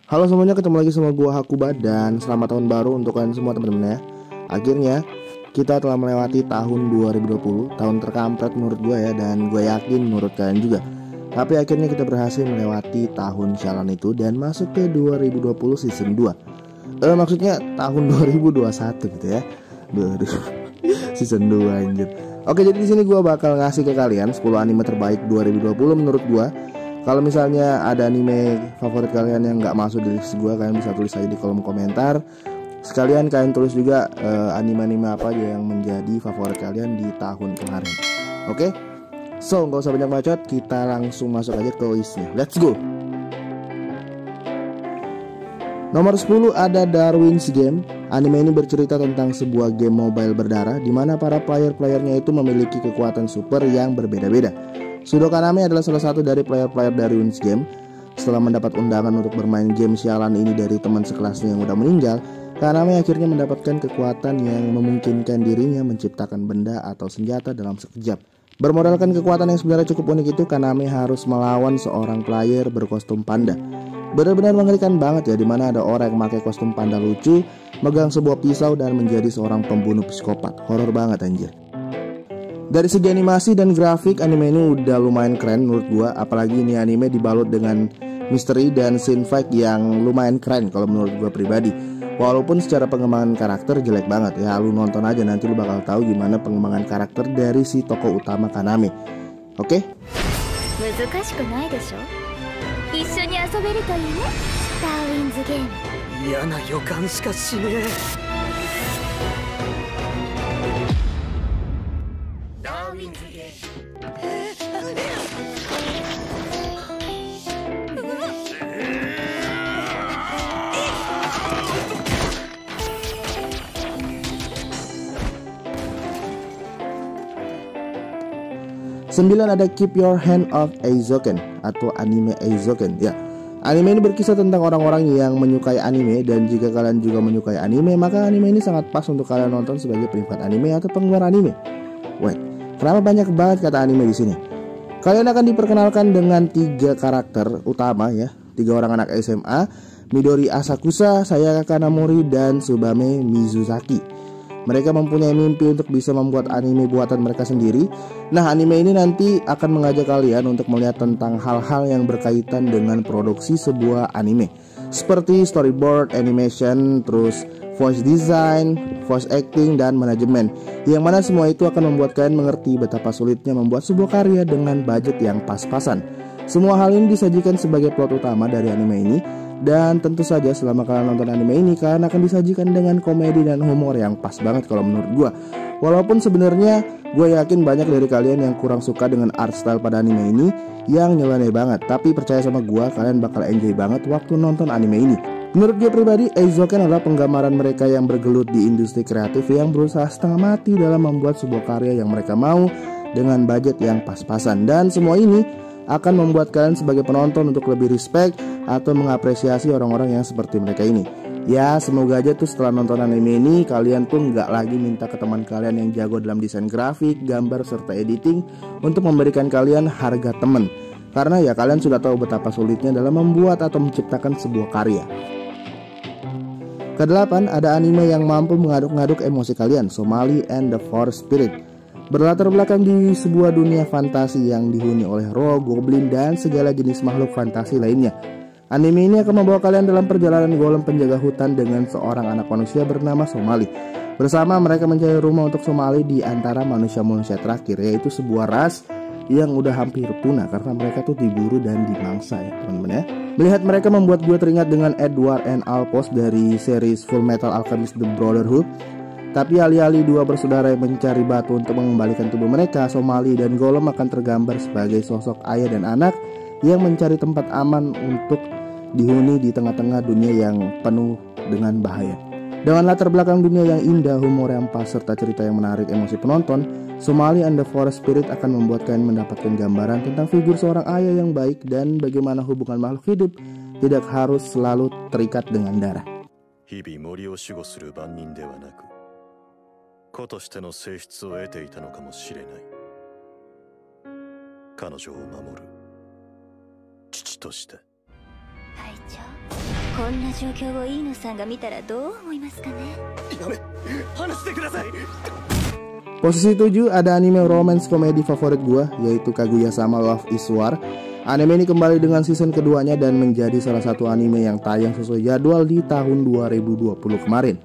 Halo semuanya, ketemu lagi sama gua Hakuba dan selamat tahun baru untuk kalian semua teman-teman ya. Akhirnya kita telah melewati tahun 2020, tahun terkampret menurut gua ya, dan gue yakin menurut kalian juga. Tapi akhirnya kita berhasil melewati tahun sialan itu dan masuk ke 2020 season 2. Maksudnya tahun 2021 gitu ya. Season 2 anjir. Oke, jadi di sini gua bakal ngasih ke kalian 10 anime terbaik 2020 menurut gua. Kalau misalnya ada anime favorit kalian yang nggak masuk di list gue, kalian bisa tulis aja di kolom komentar. Sekalian kalian tulis juga anime-anime apa aja yang menjadi favorit kalian di tahun kemarin. Oke? So, nggak usah banyak bacot, kita langsung masuk aja ke listnya. Let's go! Nomor 10 ada Darwin's Game. Anime ini bercerita tentang sebuah game mobile berdarah di mana para player-playernya itu memiliki kekuatan super yang berbeda-beda. Sudo Kaname adalah salah satu dari player-player dari Darwin's Game. Setelah mendapat undangan untuk bermain game sialan ini dari teman sekelasnya yang udah meninggal, Kaname akhirnya mendapatkan kekuatan yang memungkinkan dirinya menciptakan benda atau senjata dalam sekejap. Bermodalkan kekuatan yang sebenarnya cukup unik itu, Kaname harus melawan seorang player berkostum panda. Benar-benar mengerikan banget ya, dimana ada orang yang pakai kostum panda lucu, megang sebuah pisau dan menjadi seorang pembunuh psikopat. Horor banget anjir. Dari segi animasi dan grafik, anime ini udah lumayan keren menurut gua. Apalagi ini anime dibalut dengan misteri dan scene fight yang lumayan keren kalau menurut gua pribadi. Walaupun secara pengembangan karakter jelek banget ya, lu nonton aja nanti lu bakal tahu gimana pengembangan karakter dari si tokoh utama Kaname. Oke? 難しくないでしょ。一緒に遊べるといいね。ダーウィンズゲーム。嫌な予感しかしねえ。ダーウィンズゲーム。Sembilan ada Keep Your Hand Off Eizouken atau anime Eizouken ya. Anime ini berkisah tentang orang-orang yang menyukai anime, dan jika kalian juga menyukai anime, maka anime ini sangat pas untuk kalian nonton sebagai penikmat anime atau penggemar anime. Wait, kenapa banyak banget kata anime di sini? Kalian akan diperkenalkan dengan 3 karakter utama ya, 3 orang anak SMA, Midori Asakusa, Sayaka Kanamori, dan Tsubame Mizusaki. Mereka mempunyai mimpi untuk bisa membuat anime buatan mereka sendiri. Nah, anime ini nanti akan mengajak kalian untuk melihat tentang hal-hal yang berkaitan dengan produksi sebuah anime, seperti storyboard, animation, terus voice design, voice acting, dan manajemen. Yang mana semua itu akan membuat kalian mengerti betapa sulitnya membuat sebuah karya dengan budget yang pas-pasan. Semua hal ini disajikan sebagai plot utama dari anime ini. Dan tentu saja selama kalian nonton anime ini, kalian akan disajikan dengan komedi dan humor yang pas banget kalau menurut gue. Walaupun sebenarnya gue yakin banyak dari kalian yang kurang suka dengan art style pada anime ini yang nyeleneh banget, tapi percaya sama gue, kalian bakal enjoy banget waktu nonton anime ini. Menurut gue pribadi, Eizouken adalah penggambaran mereka yang bergelut di industri kreatif yang berusaha setengah mati dalam membuat sebuah karya yang mereka mau dengan budget yang pas-pasan. Dan semua ini akan membuat kalian sebagai penonton untuk lebih respect atau mengapresiasi orang-orang yang seperti mereka ini. Ya, semoga aja tuh setelah nonton anime ini, kalian tuh nggak lagi minta ke teman kalian yang jago dalam desain grafik, gambar, serta editing untuk memberikan kalian harga temen. Karena ya kalian sudah tahu betapa sulitnya dalam membuat atau menciptakan sebuah karya. Kedelapan, ada anime yang mampu mengaduk-ngaduk emosi kalian, Somali and the Forest Spirit. Berlatar belakang di sebuah dunia fantasi yang dihuni oleh roh, goblin, dan segala jenis makhluk fantasi lainnya. Anime ini akan membawa kalian dalam perjalanan golem penjaga hutan dengan seorang anak manusia bernama Somali. Bersama mereka mencari rumah untuk Somali di antara manusia-manusia terakhir, yaitu sebuah ras yang udah hampir punah karena mereka tuh diburu dan dimangsa ya teman-teman ya. Melihat mereka membuat gue teringat dengan Edward and Alphonse dari series Full Metal Alchemist The Brotherhood. Tapi alih-alih dua bersaudara yang mencari batu untuk mengembalikan tubuh mereka, Somali dan Golem akan tergambar sebagai sosok ayah dan anak yang mencari tempat aman untuk dihuni di tengah-tengah dunia yang penuh dengan bahaya. Dengan latar belakang dunia yang indah, humor yang pas, serta cerita yang menarik emosi penonton, Somali and the Forest Spirit akan membuat kalian mendapatkan gambaran tentang figur seorang ayah yang baik dan bagaimana hubungan makhluk hidup tidak harus selalu terikat dengan darah. 日々森を守護する番人ではなく、子としての性質を得ていたのかもしれない。彼女を守る父として。隊長、こんな状況を飯野さんが見たらどう思いますかね。やめ、話してください。 Posisi 7 ada anime romance komedi favorit gua, yaitu Kaguya-sama Love is War. Anime ini kembali dengan season keduanya dan menjadi salah satu anime yang tayang sesuai jadwal di tahun 2020 kemarin.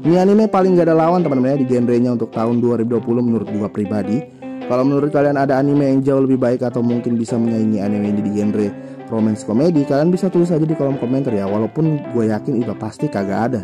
Ini anime paling gak ada lawan teman-teman ya di genrenya untuk tahun 2020 menurut gua pribadi. Kalau menurut kalian ada anime yang jauh lebih baik atau mungkin bisa menyaingi anime ini di genre romance komedi, kalian bisa tulis aja di kolom komentar ya, walaupun gue yakin itu pasti kagak ada.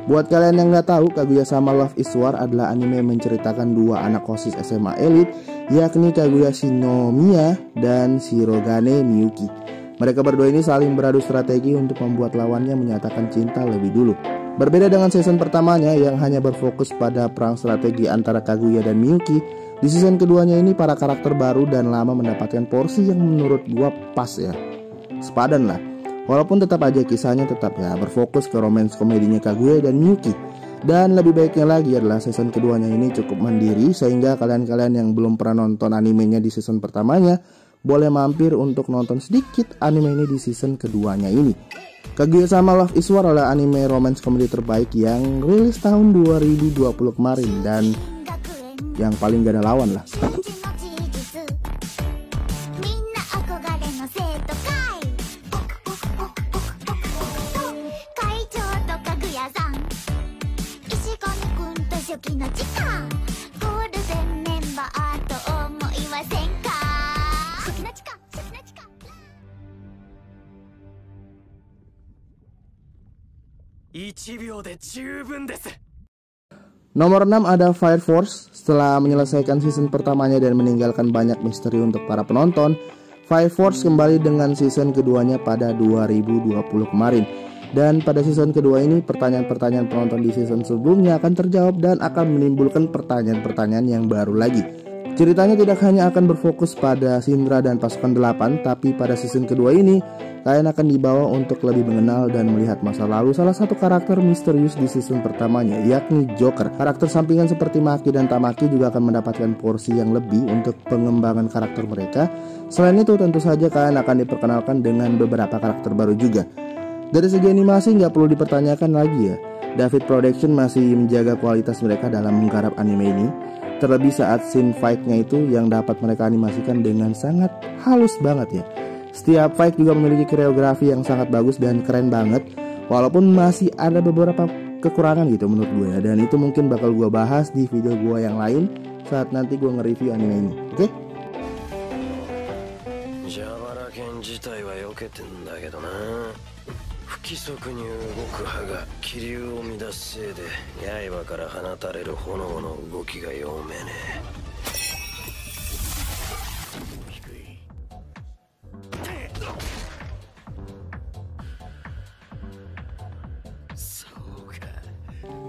Buat kalian yang nggak tahu, Kaguya-sama Love is War adalah anime yang menceritakan dua anak OSIS SMA elit, yakni Kaguya Shinomiya dan Shirogane Miyuki. Mereka berdua ini saling beradu strategi untuk membuat lawannya menyatakan cinta lebih dulu. Berbeda dengan season pertamanya yang hanya berfokus pada perang strategi antara Kaguya dan Miyuki, di season keduanya ini para karakter baru dan lama mendapatkan porsi yang menurut gua pas ya, sepadan lah. Walaupun tetap aja kisahnya tetap ya berfokus ke romance komedinya Kaguya dan Miyuki. Dan lebih baiknya lagi adalah season keduanya ini cukup mandiri, sehingga kalian-kalian yang belum pernah nonton animenya di season pertamanya boleh mampir untuk nonton sedikit anime ini di season keduanya ini. Kaguya-sama Love is War adalah anime romance komedi terbaik yang rilis tahun 2020 kemarin dan yang paling gak ada lawan lah. Nomor 6 ada Fire Force. Setelah menyelesaikan season pertamanya dan meninggalkan banyak misteri untuk para penonton, Fire Force kembali dengan season keduanya pada 2020 kemarin. Dan pada season kedua ini pertanyaan-pertanyaan penonton di season sebelumnya akan terjawab dan akan menimbulkan pertanyaan-pertanyaan yang baru lagi. Ceritanya tidak hanya akan berfokus pada Syndra dan pasukan 8, tapi pada season kedua ini kalian akan dibawa untuk lebih mengenal dan melihat masa lalu salah satu karakter misterius di season pertamanya, yakni Joker. Karakter sampingan seperti Maki dan Tamaki juga akan mendapatkan porsi yang lebih untuk pengembangan karakter mereka. Selain itu tentu saja kalian akan diperkenalkan dengan beberapa karakter baru juga. Dari segi animasi nggak perlu dipertanyakan lagi ya, David Production masih menjaga kualitas mereka dalam menggarap anime ini. Terlebih saat scene fight-nya itu yang dapat mereka animasikan dengan sangat halus banget ya. Setiap fight juga memiliki koreografi yang sangat bagus dan keren banget, walaupun masih ada beberapa kekurangan gitu menurut gue ya. Dan itu mungkin bakal gue bahas di video gue yang lain saat nanti gue nge-review anime ini, oke?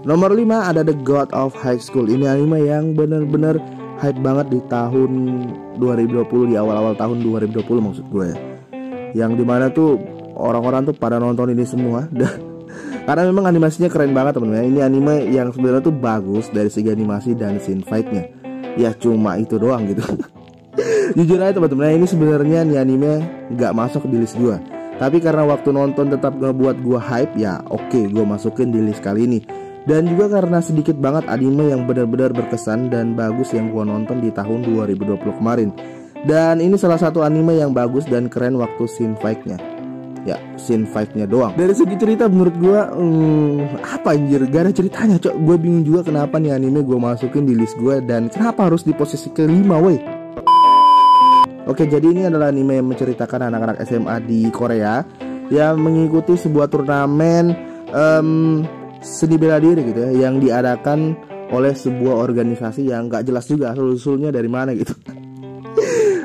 Nomor 5 ada The God of High School. Ini anime yang bener-bener hype banget di tahun 2020, di awal-awal tahun 2020 maksud gue ya. Yang dimana tuh orang-orang tuh pada nonton ini semua karena memang animasinya keren banget teman-teman. Ini anime yang sebenarnya tuh bagus dari segi animasi dan scene fight-nya. Ya cuma itu doang gitu. Jujur aja teman-teman, ini sebenarnya nih anime gak masuk di list gue. Tapi karena waktu nonton tetap ngebuat gue hype, ya oke, gue masukin di list kali ini. Dan juga karena sedikit banget anime yang benar-benar berkesan dan bagus yang gua nonton di tahun 2020 kemarin. Dan ini salah satu anime yang bagus dan keren waktu scene fight-nya. Ya, scene fight-nya doang. Dari segi cerita menurut gua apa anjir, gak ada ceritanya cok. Gue bingung juga kenapa nih anime gue masukin di list gue dan kenapa harus di posisi kelima woi. Oke, jadi ini adalah anime yang menceritakan anak-anak SMA di Korea yang mengikuti sebuah turnamen seni bela diri gitu ya, yang diadakan oleh sebuah organisasi yang gak jelas juga asal-usulnya dari mana gitu.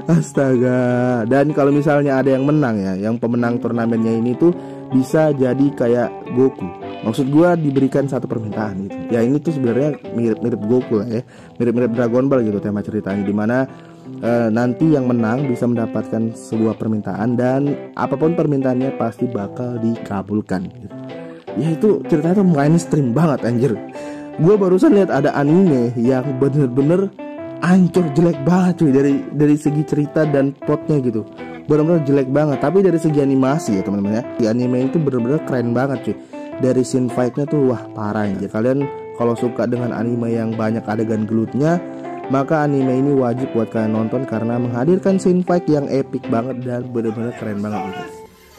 Astaga. Dan kalau misalnya ada yang menang ya, yang pemenang turnamennya ini tuh bisa jadi kayak Goku. Maksud gua diberikan satu permintaan gitu. Ya ini tuh sebenarnya mirip-mirip Goku lah ya, mirip-mirip Dragon Ball gitu tema ceritanya, dimana nanti yang menang bisa mendapatkan sebuah permintaan dan apapun permintaannya pasti bakal dikabulkan gitu. Ya itu ceritanya tuh mainstream banget anjir. Gue barusan lihat ada anime yang bener-bener ancur jelek banget cuy, dari segi cerita dan plotnya gitu. benar-benar jelek banget. Tapi dari segi animasi ya teman-teman ya, di anime itu benar-benar keren banget cuy. Dari scene fight-nya tuh wah parah ya. Kalian kalau suka dengan anime yang banyak adegan gelutnya, maka anime ini wajib buat kalian nonton karena menghadirkan scene fight yang epic banget dan benar-benar keren banget gitu.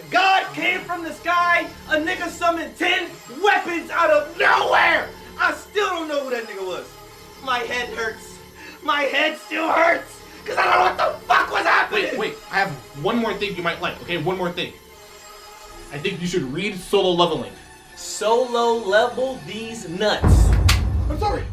God came from the sky, a nigga summoned 10 weapons out of nowhere. I still don't know who that nigga was. My head hurts. My head still hurts. Cause I don't know what the fuck was happening. Wait, I have one more thing you might like, okay? One more thing. I think you should read Solo Leveling. Solo level these nuts. I'm sorry.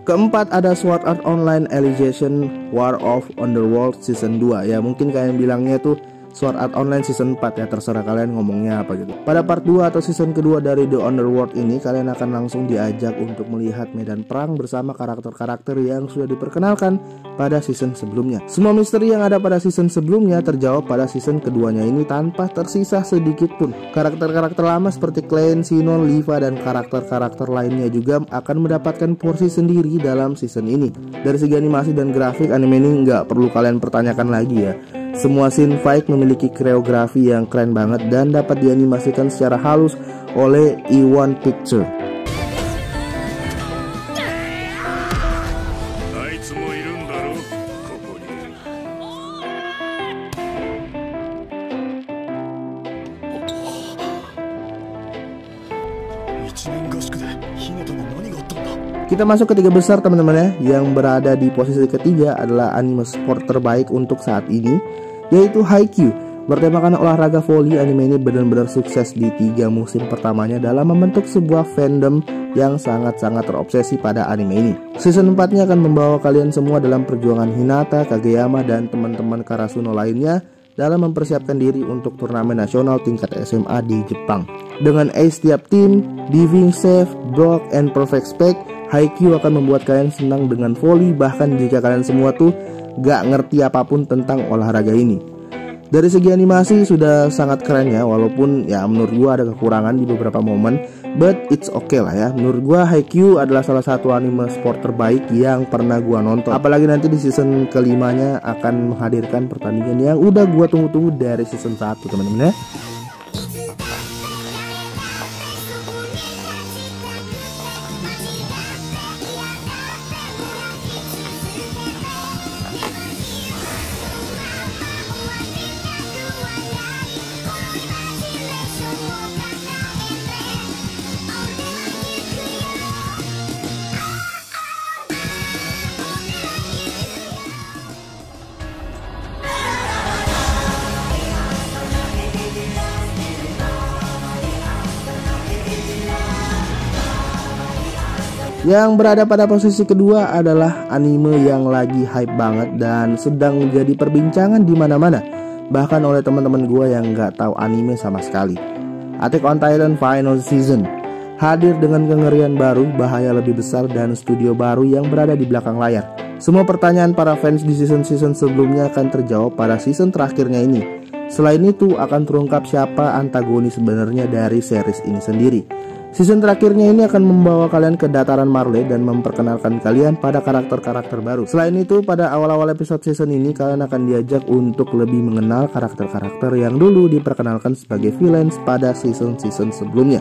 Keempat ada Sword Art Online Alicization War of Underworld Season 2. Ya mungkin kalian bilangnya tuh Sword Art Online Season 4 ya, terserah kalian ngomongnya apa gitu. Pada part 2 atau season kedua dari The Underworld ini, kalian akan langsung diajak untuk melihat medan perang bersama karakter-karakter yang sudah diperkenalkan pada season sebelumnya. Semua misteri yang ada pada season sebelumnya terjawab pada season keduanya ini tanpa tersisa sedikit pun. Karakter-karakter lama seperti Clan, Sinon, Liva, dan karakter-karakter lainnya juga akan mendapatkan porsi sendiri dalam season ini. Dari segi animasi dan grafik, anime ini nggak perlu kalian pertanyakan lagi ya. Semua scene fight memiliki koreografi yang keren banget dan dapat dianimasikan secara halus oleh A1 Picture. Kita masuk ke tiga besar teman-teman ya. Yang berada di posisi ketiga adalah anime sport terbaik untuk saat ini, yaitu Haikyuu. Bertemakan olahraga voli, anime ini benar-benar sukses di 3 musim pertamanya dalam membentuk sebuah fandom yang sangat-sangat terobsesi pada anime ini. Season 4-nya akan membawa kalian semua dalam perjuangan Hinata, Kageyama, dan teman-teman Karasuno lainnya dalam mempersiapkan diri untuk turnamen nasional tingkat SMA di Jepang. Dengan ace tiap tim, diving save, block, and perfect spec, Haikyuu akan membuat kalian senang dengan volley, bahkan jika kalian semua tuh gak ngerti apapun tentang olahraga ini. Dari segi animasi sudah sangat keren ya, walaupun ya menurut gua ada kekurangan di beberapa momen, but it's okay lah ya. Menurut gua Haikyuu adalah salah satu anime sport terbaik yang pernah gua nonton. Apalagi nanti di season kelimanya akan menghadirkan pertandingan yang udah gua tunggu-tunggu dari season 1 teman-teman ya. Yang berada pada posisi kedua adalah anime yang lagi hype banget dan sedang menjadi perbincangan di mana-mana, bahkan oleh teman-teman gue yang nggak tahu anime sama sekali. Attack on Titan Final Season hadir dengan kengerian baru, bahaya lebih besar, dan studio baru yang berada di belakang layar. Semua pertanyaan para fans di season-season sebelumnya akan terjawab pada season terakhirnya ini. Selain itu akan terungkap siapa antagonis sebenarnya dari series ini sendiri. Season terakhirnya ini akan membawa kalian ke dataran Marley dan memperkenalkan kalian pada karakter-karakter baru. Selain itu, pada awal-awal episode season ini kalian akan diajak untuk lebih mengenal karakter-karakter yang dulu diperkenalkan sebagai villains pada season-season sebelumnya,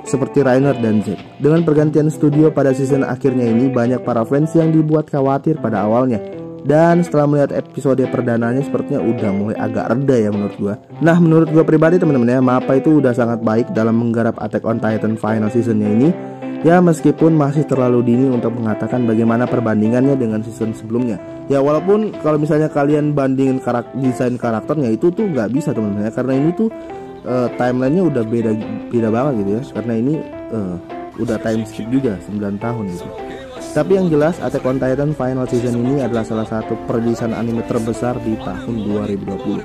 seperti Reiner dan Zed. Dengan pergantian studio pada season akhirnya ini, banyak para fans yang dibuat khawatir pada awalnya. Dan setelah melihat episode perdananya sepertinya udah mulai agak reda ya menurut gua. Nah, menurut gua pribadi teman-teman ya, MAPPA itu udah sangat baik dalam menggarap Attack on Titan Final Seasonnya ini. Ya meskipun masih terlalu dini untuk mengatakan bagaimana perbandingannya dengan season sebelumnya. Ya walaupun kalau misalnya kalian bandingin desain karakternya itu tuh nggak bisa teman-teman ya, karena ini tuh timelinenya udah beda banget gitu ya. Karena ini udah time skip juga 9 tahun gitu. Tapi yang jelas Attack on Titan Final Season ini adalah salah satu perilisan anime terbesar di tahun 2020.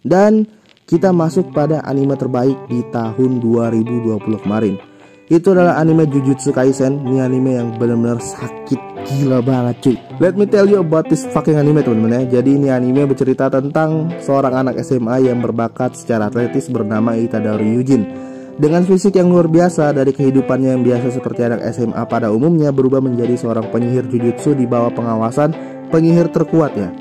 Dan kita masuk pada anime terbaik di tahun 2020 kemarin. Itu adalah anime Jujutsu Kaisen. Ini anime yang benar-benar sakit gila banget cuy. Let me tell you about this fucking anime teman-teman ya. Jadi ini anime bercerita tentang seorang anak SMA yang berbakat secara atletis bernama Itadori Yujin. Dengan fisik yang luar biasa, dari kehidupannya yang biasa seperti anak SMA pada umumnya berubah menjadi seorang penyihir Jujutsu di bawah pengawasan penyihir terkuat ya.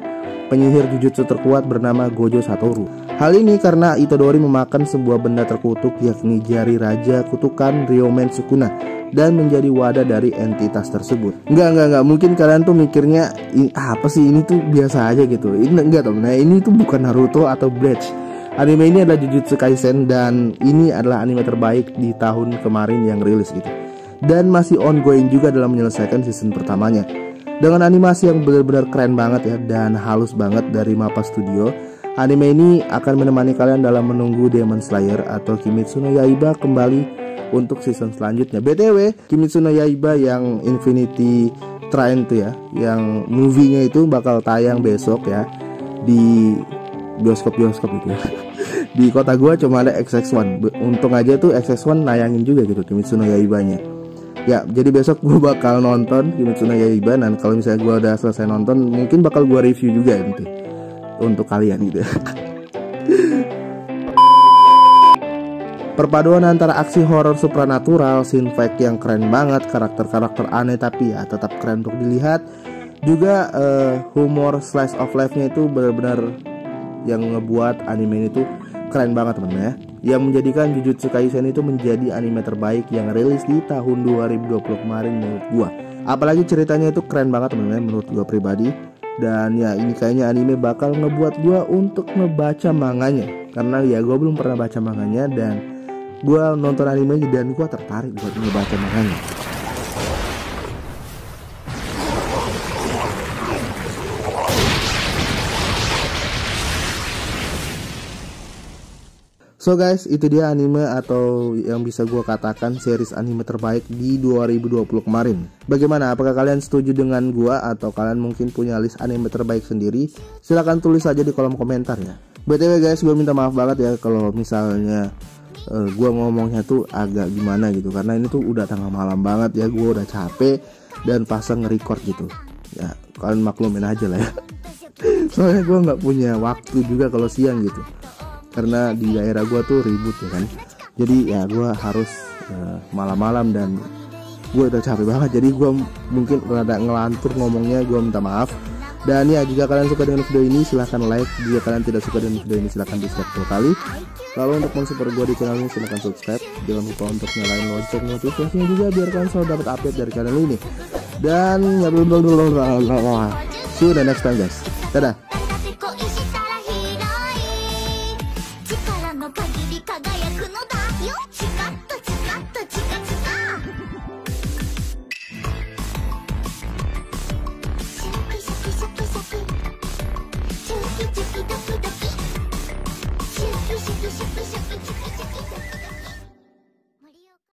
Penyihir Jujutsu terkuat bernama Gojo Satoru. Hal ini karena Itadori memakan sebuah benda terkutuk yakni jari raja kutukan Ryomen Sukuna dan menjadi wadah dari entitas tersebut. Enggak, mungkin kalian tuh mikirnya apa sih ini tuh biasa aja gitu. Enggak temen, nah ini tuh bukan Naruto atau Bleach. Anime ini adalah Jujutsu Kaisen dan ini adalah anime terbaik di tahun kemarin yang rilis gitu. Dan masih ongoing juga dalam menyelesaikan season pertamanya. Dengan animasi yang benar-benar keren banget ya dan halus banget dari Mappa Studio. Anime ini akan menemani kalian dalam menunggu Demon Slayer atau Kimetsu no Yaiba kembali untuk season selanjutnya. BTW, Kimetsu no Yaiba yang Infinity Train tuh ya, yang movie-nya itu bakal tayang besok ya di bioskop-bioskop itu ya. Di kota gua cuma ada XX1. Untung aja tuh XX1 nayangin juga gitu Kimetsu no Yaiba-nya. Ya, jadi besok gue bakal nonton Kimetsu no Yaiba. Dan kalau misalnya gue udah selesai nonton, mungkin bakal gue review juga nanti untuk kalian gitu. Perpaduan antara aksi horor supranatural, scene fight yang keren banget, karakter-karakter aneh tapi ya tetap keren untuk dilihat. Juga humor slice of life-nya itu benar-benar yang ngebuat anime ini tuh keren banget teman-teman ya. Yang menjadikan Jujutsu Kaisen itu menjadi anime terbaik yang rilis di tahun 2020 kemarin menurut gua. Apalagi ceritanya itu keren banget teman-teman menurut gua pribadi. Dan ya ini kayaknya anime bakal ngebuat gua untuk ngebaca manganya. Karena ya gua belum pernah baca manganya dan gua nonton animenya dan gua tertarik buat ngebaca manganya. So guys, itu dia anime atau yang bisa gue katakan series anime terbaik di 2020 kemarin. Bagaimana? Apakah kalian setuju dengan gue atau kalian mungkin punya list anime terbaik sendiri? Silahkan tulis aja di kolom komentar ya. BTW guys, gue minta maaf banget ya kalau misalnya gue ngomongnya tuh agak gimana gitu. Karena ini tuh udah tengah malam banget ya, gue udah capek dan pasang nge-record gitu. Ya kalian maklumin aja lah ya. Soalnya gue gak punya waktu juga kalau siang gitu. Karena di daerah gue tuh ribut ya kan. Jadi ya gue harus malam-malam dan gue udah capek banget. Jadi gue mungkin rada ngelantur ngomongnya, gue minta maaf. Dan ya jika kalian suka dengan video ini silahkan like. Jika kalian tidak suka dengan video ini silahkan dislike 2 kali. Lalu untuk mensupport gue di channel ini silahkan subscribe. Jangan lupa untuk nyalain lonceng notifikasinya juga biar kalian selalu dapat update dari channel ini. Dan ya see you the next time guys. Dadah. 力の限り輝くのだよ